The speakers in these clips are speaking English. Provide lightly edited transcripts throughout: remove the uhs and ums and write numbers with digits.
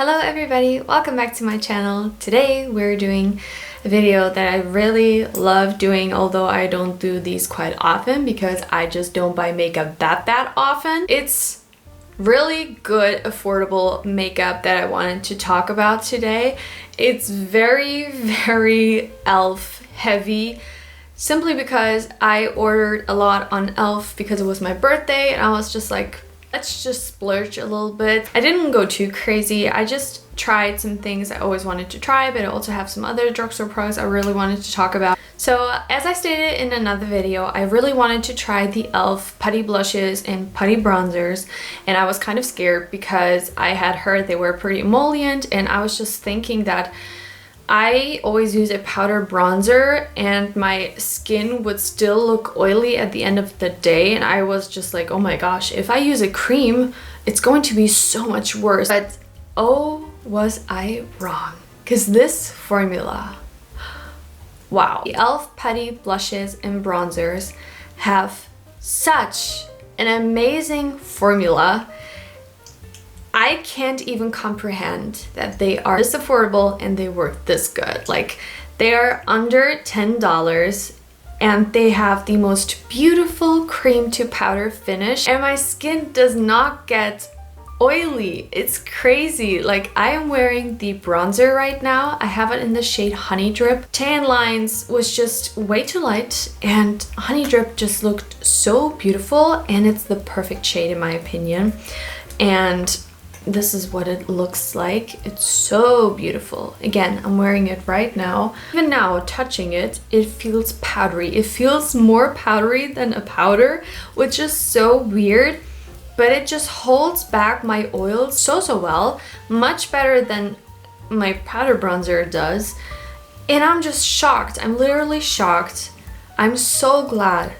Hello everybody, welcome back to my channel. Today we're doing a video that I really love doing, although I don't do these quite often because I just don't buy makeup that often. It's really good, affordable makeup that I wanted to talk about today. It's very e.l.f. heavy, simply because I ordered a lot on e.l.f. because it was my birthday and I was just like, let's just splurge a little bit. I didn't go too crazy. I just tried some things I always wanted to try, but I also have some other drugstore products I really wanted to talk about. So as I stated in another video, I really wanted to try the e.l.f. Putty blushes and Putty bronzers, and I was kind of scared because I had heard they were pretty emollient, and I was just thinking that I always use a powder bronzer and my skin would still look oily at the end of the day, and I was just like, oh my gosh, if I use a cream it's going to be so much worse. But oh, was I wrong, because this formula, wow. The e.l.f. Putty blushes and bronzers have such an amazing formula. I can't even comprehend that they are this affordable and they work this good. Like, they are under $10 and they have the most beautiful cream to powder finish, and my skin does not get oily. It's crazy. Like, I am wearing the bronzer right now. I have it in the shade Honey Drip. Tan lines was just way too light and Honey Drip just looked so beautiful, and it's the perfect shade in my opinion. And this is what it looks like. It's so beautiful. Again, I'm wearing it right now. Even now, touching it, it feels powdery. It feels more powdery than a powder, which is so weird, but it just holds back my oils so well, much better than my powder bronzer does. And I'm just shocked. I'm literally shocked. I'm so glad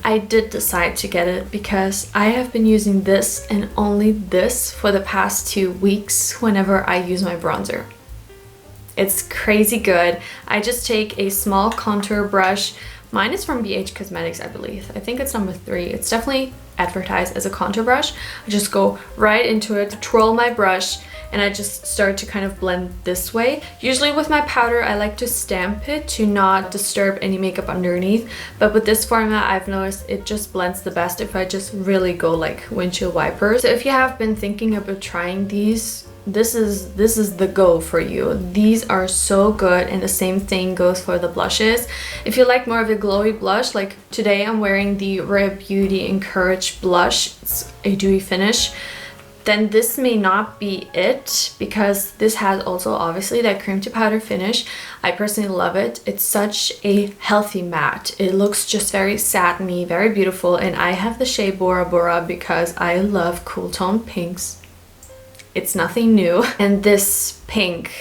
I did decide to get it, because I have been using this and only this for the past 2 weeks whenever I use my bronzer. It's crazy good. I just take a small contour brush. Mine is from Beige Cosmetics, I believe. I think it's number 3. It's definitely advertised as a contour brush. I just go right into it, twirl my brush, and I just start to kind of blend this way. Usually with my powder, I like to stamp it to not disturb any makeup underneath. But with this formula, I've noticed it just blends the best if I just really go like windshield wipers. So if you have been thinking about trying these, this is the go for you. These are so good, and the same thing goes for the blushes. If you like more of a glowy blush, like today I'm wearing the Rare Beauty Encourage blush. It's a dewy finish. Then this may not be it, because this has also obviously that cream to powder finish. I personally love it. It's such a healthy matte. It looks just very satiny, very beautiful, and I have the shade Bora because I love cool tone pinks. It's nothing new. And this pink,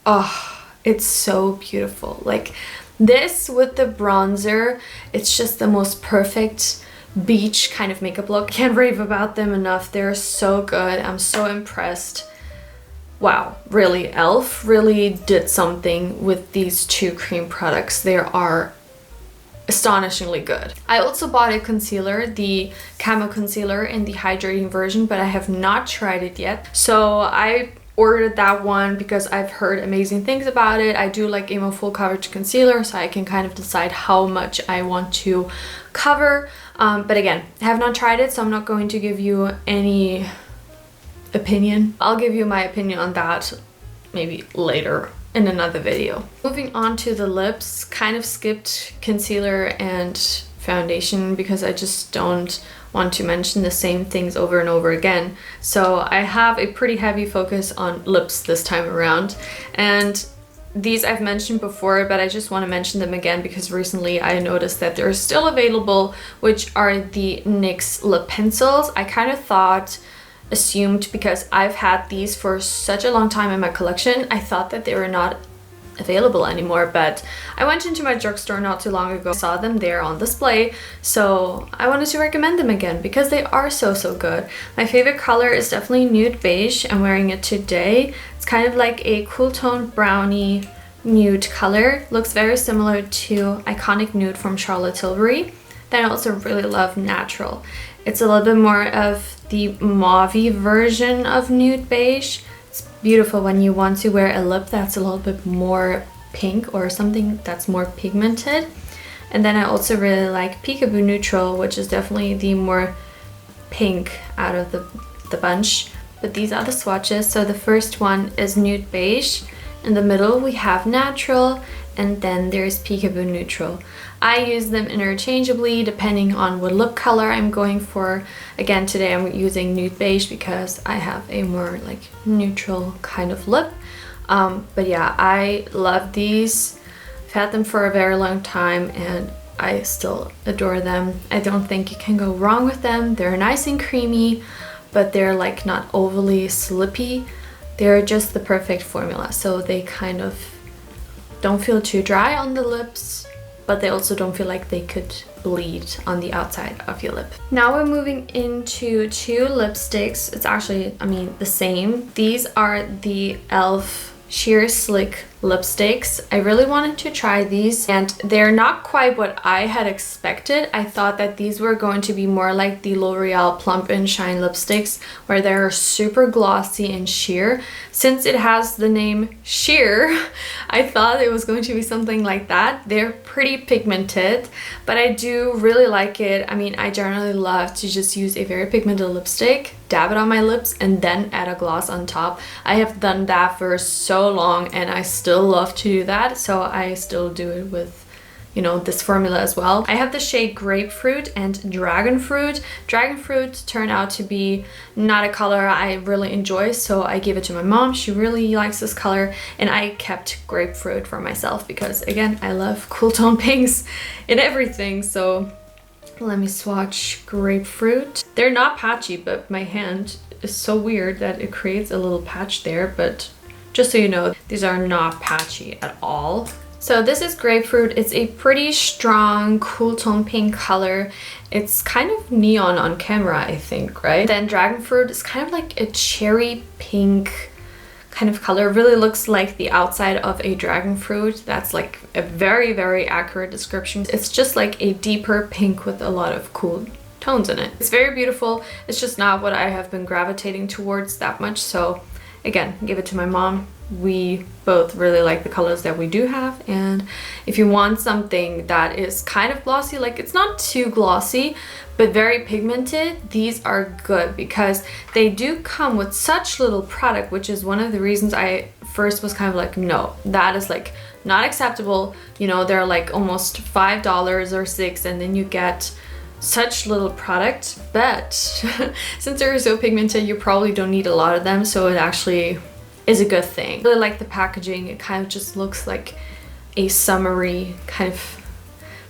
oh, it's so beautiful. Like, this with the bronzer, it's just the most perfect beach kind of makeup look. Can't rave about them enough. They're so good. I'm so impressed. Wow, really, e.l.f. really did something with these 2 cream products. They are astonishingly good. I also bought a concealer, the Camo Concealer in the hydrating version, but I have not tried it yet. So I ordered that one because I've heard amazing things about it. I do like a full coverage concealer, so I can kind of decide how much I want to cover. But again, I have not tried it, so I'm not going to give you any opinion. I'll give you my opinion on that maybe later in another video. Moving on to the lips, kind of skipped concealer and foundation because I just don't want to mention the same things over and over again. So I have a pretty heavy focus on lips this time around, and these I've mentioned before, but I just want to mention them again because recently I noticed that they're still available, which are the NYX lip pencils. I kind of assumed because I've had these for such a long time in my collection, I thought that they were not available anymore, but I went into my drugstore not too long ago, saw them there on display, so I wanted to recommend them again because they are so good. My favorite color is definitely Nude Beige. I'm wearing it today. It's kind of like a cool tone brownie nude color. Looks very similar to Iconic Nude from Charlotte Tilbury. Then I also really love Natural. It's a little bit more of the mauve-y version of Nude Beige. It's beautiful when you want to wear a lip that's a little bit more pink or something that's more pigmented. And then I also really like Peekaboo Neutral, which is definitely the more pink out of the bunch. But these are the swatches. So the first one is Nude Beige. In the middle we have Natural, and then there's Peekaboo Neutral. I use them interchangeably depending on what lip color I'm going for. Again, today I'm using Nude Beige because I have a more like neutral kind of lip. But yeah, I love these. I've had them for a very long time and I still adore them. I don't think you can go wrong with them. They're nice and creamy, but they're like not overly slippy. They're just the perfect formula. So they kind of don't feel too dry on the lips, but they also don't feel like they could bleed on the outside of your lip. Now we're moving into two lipsticks. It's actually, I mean, the same. These are the e.l.f. Sheer Slick lipsticks. I really wanted to try these and they're not quite what I had expected. I thought that these were going to be more like the L'Oreal Plump and Shine lipsticks where they're super glossy and sheer. Since it has the name sheer, I thought it was going to be something like that. They're pretty pigmented, but I do really like it. I mean, I generally love to just use a very pigmented lipstick, dab it on my lips, and then add a gloss on top. I have done that for so long and I still love to do that, so I still do it with, you know, this formula as well. I have the shade Grapefruit and Dragonfruit. Dragonfruit turned out to be not a color I really enjoy, so I gave it to my mom. She really likes this color, and I kept Grapefruit for myself because, again, I love cool tone pinks in everything. So let me swatch Grapefruit. They're not patchy, but my hand is so weird that it creates a little patch there, but just so you know, these are not patchy at all. So this is Grapefruit. It's a pretty strong, cool tone pink color. It's kind of neon on camera, I think, right? Then Dragonfruit is kind of like a cherry pink kind of color. It really looks like the outside of a Dragonfruit. That's like a very, very accurate description. It's just like a deeper pink with a lot of cool tones in it. It's very beautiful. It's just not what I have been gravitating towards that much. So again, give it to my mom. We both really like the colors that we do have, and if you want something that is kind of glossy, like it's not too glossy but very pigmented, these are good because they do come with such little product, which is one of the reasons I first was kind of like, no, that is like not acceptable. You know, they're like almost $5 or $6, and then you get such little product. But since they're so pigmented, you probably don't need a lot of them, so it actually is a good thing. I really like the packaging. It kind of just looks like a summery kind of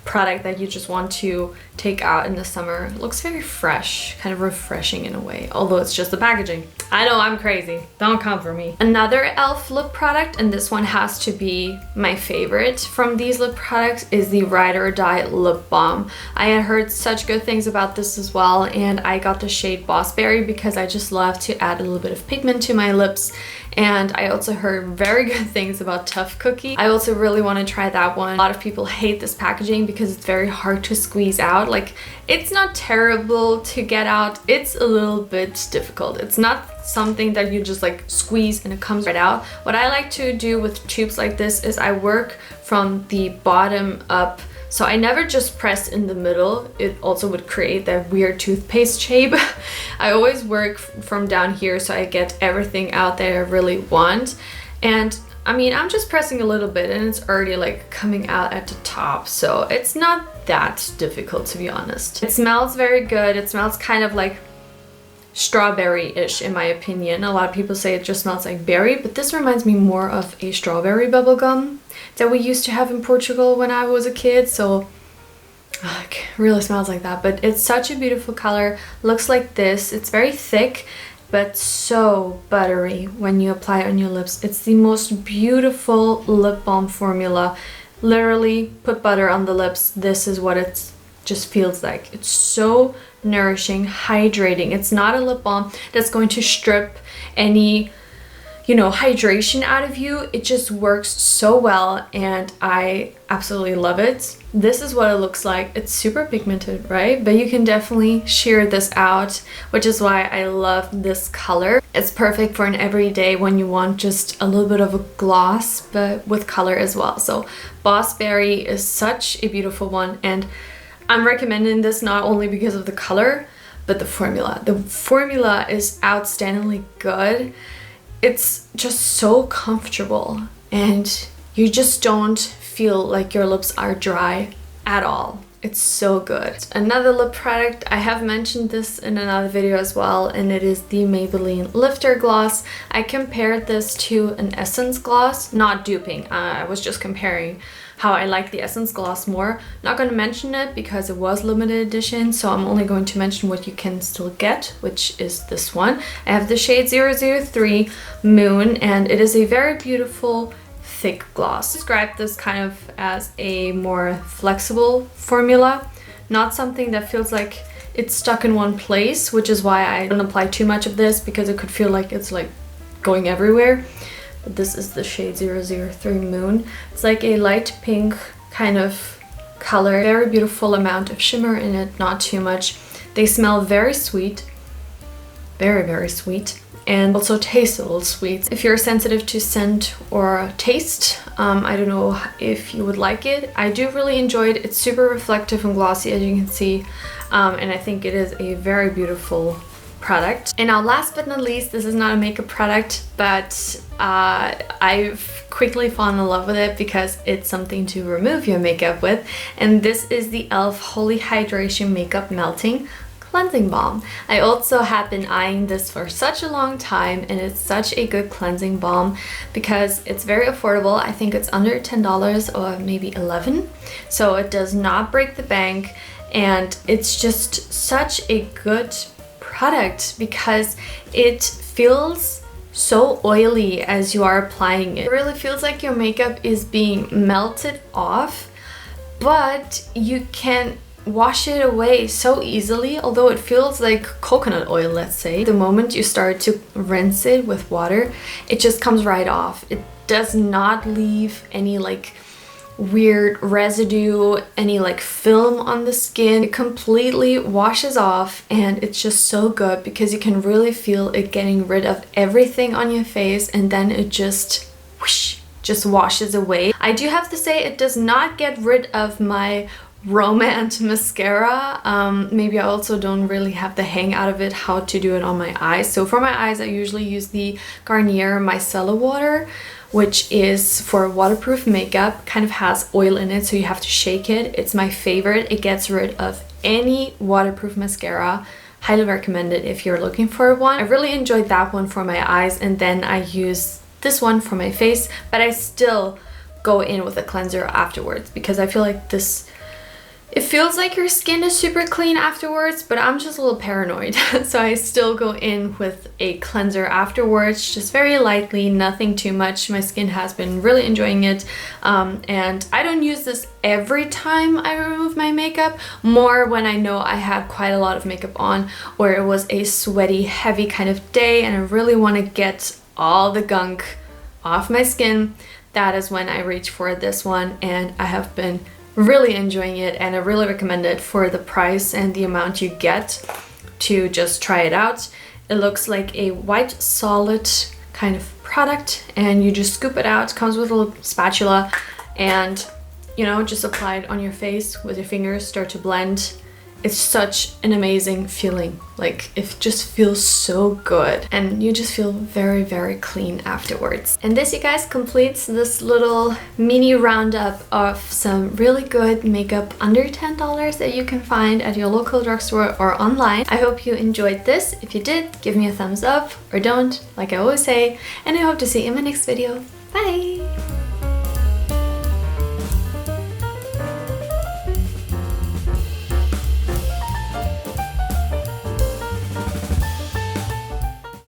product that you just want to take out in the summer. It looks very fresh, kind of refreshing in a way, although it's just the packaging. I know, I'm crazy. Don't come for me. Another e.l.f. lip product, and this one has to be my favorite from these lip products, is the Ride or Die Lip Balm. I had heard such good things about this as well, and I got the shade Boss Berry because I just love to add a little bit of pigment to my lips. And I also heard very good things about Tough Cookie. I also really want to try that one. A lot of people hate this packaging because it's very hard to squeeze out. Like, it's not terrible to get out, it's a little bit difficult. It's not something that you just like squeeze and it comes right out. What I like to do with tubes like this is I work from the bottom up. So I never just press in the middle. It also would create that weird toothpaste shape. I always work from down here so I get everything out that I really want. And I mean, I'm just pressing a little bit and it's already like coming out at the top. So it's not that difficult, to be honest. It smells very good. It smells kind of like strawberry-ish in my opinion. A lot of people say it just smells like berry, but this reminds me more of a strawberry bubblegum that we used to have in Portugal when I was a kid. So it really smells like that, but it's such a beautiful color. Looks like this. It's very thick but so buttery when you apply it on your lips. It's the most beautiful lip balm formula. Literally put butter on the lips. This is what it just feels like. It's so nourishing, hydrating. It's not a lip balm that's going to strip any you know, hydration out of you. It just works so well and I absolutely love it. This is what it looks like. It's super pigmented, right? But you can definitely sheer this out, which is why I love this color. It's perfect for an everyday when you want just a little bit of a gloss, but with color as well. So Boss Berry is such a beautiful one, and I'm recommending this not only because of the color, but the formula. The formula is outstandingly good. It's just so comfortable and you just don't feel like your lips are dry at all. It's so good. Another lip product, I have mentioned this in another video as well, and it is the Maybelline Lifter Gloss. I compared this to an Essence gloss, not duping. I was just comparing how I like the Essence gloss more. Not going to mention it because it was limited edition, so I'm only going to mention what you can still get, which is this one. I have the shade 003 Moon, and it is a very beautiful thick gloss. I describe this kind of as a more flexible formula, not something that feels like it's stuck in one place, which is why I don't apply too much of this, because it could feel like it's like going everywhere. But this is the shade 003 Moon. It's like a light pink kind of color, very beautiful amount of shimmer in it, not too much. They smell very sweet, very, very sweet, and also taste a little sweet. If you're sensitive to scent or taste, I don't know if you would like it. I do really enjoy it. It's super reflective and glossy, as you can see, and I think it is a very beautiful product. And now last but not least, this is not a makeup product, but I've quickly fallen in love with it because it's something to remove your makeup with, and this is the e.l.f. Holy Hydration Makeup Melting Cleansing Balm. I also have been eyeing this for such a long time, and it's such a good cleansing balm because it's very affordable. I think it's under $10 or maybe $11, so it does not break the bank, and it's just such a good product because it feels so oily as you are applying it. It really feels like your makeup is being melted off, but you can wash it away so easily, although it feels like coconut oil, let's say. The moment you start to rinse it with water, it just comes right off. It does not leave any like weird residue, any like film on the skin. It completely washes off, and it's just so good because you can really feel it getting rid of everything on your face, and then it just whoosh, just washes away. I do have to say it does not get rid of my Romance mascara. Maybe I also don't really have the hang out of it how to do it on my eyes. So for my eyes, I usually use the Garnier Micellar Water, which is for waterproof makeup, kind of has oil in it, so you have to shake it. It's my favorite. It gets rid of any waterproof mascara. Highly recommend it if you're looking for one. I really enjoyed that one for my eyes, and then I use this one for my face, but I still go in with a cleanser afterwards because I feel like this, it feels like your skin is super clean afterwards, but I'm just a little paranoid. So I still go in with a cleanser afterwards, just very lightly, nothing too much. My skin has been really enjoying it. And I don't use this every time I remove my makeup, more when I know I have quite a lot of makeup on, or it was a sweaty, heavy kind of day and I really want to get all the gunk off my skin. That is when I reach for this one, and I have been really enjoying it, and I really recommend it for the price and the amount you get to just try it out. It looks like a white solid kind of product, and you just scoop it out. It comes with a little spatula, and you know, just apply it on your face with your fingers, start to blend. It's such an amazing feeling. Like, it just feels so good, and you just feel very, very clean afterwards. And this, you guys, completes this little mini roundup of some really good makeup under $10 that you can find at your local drugstore or online. I hope you enjoyed this. If you did, give me a thumbs up, or don't, like I always say, and I hope to see you in my next video. Bye!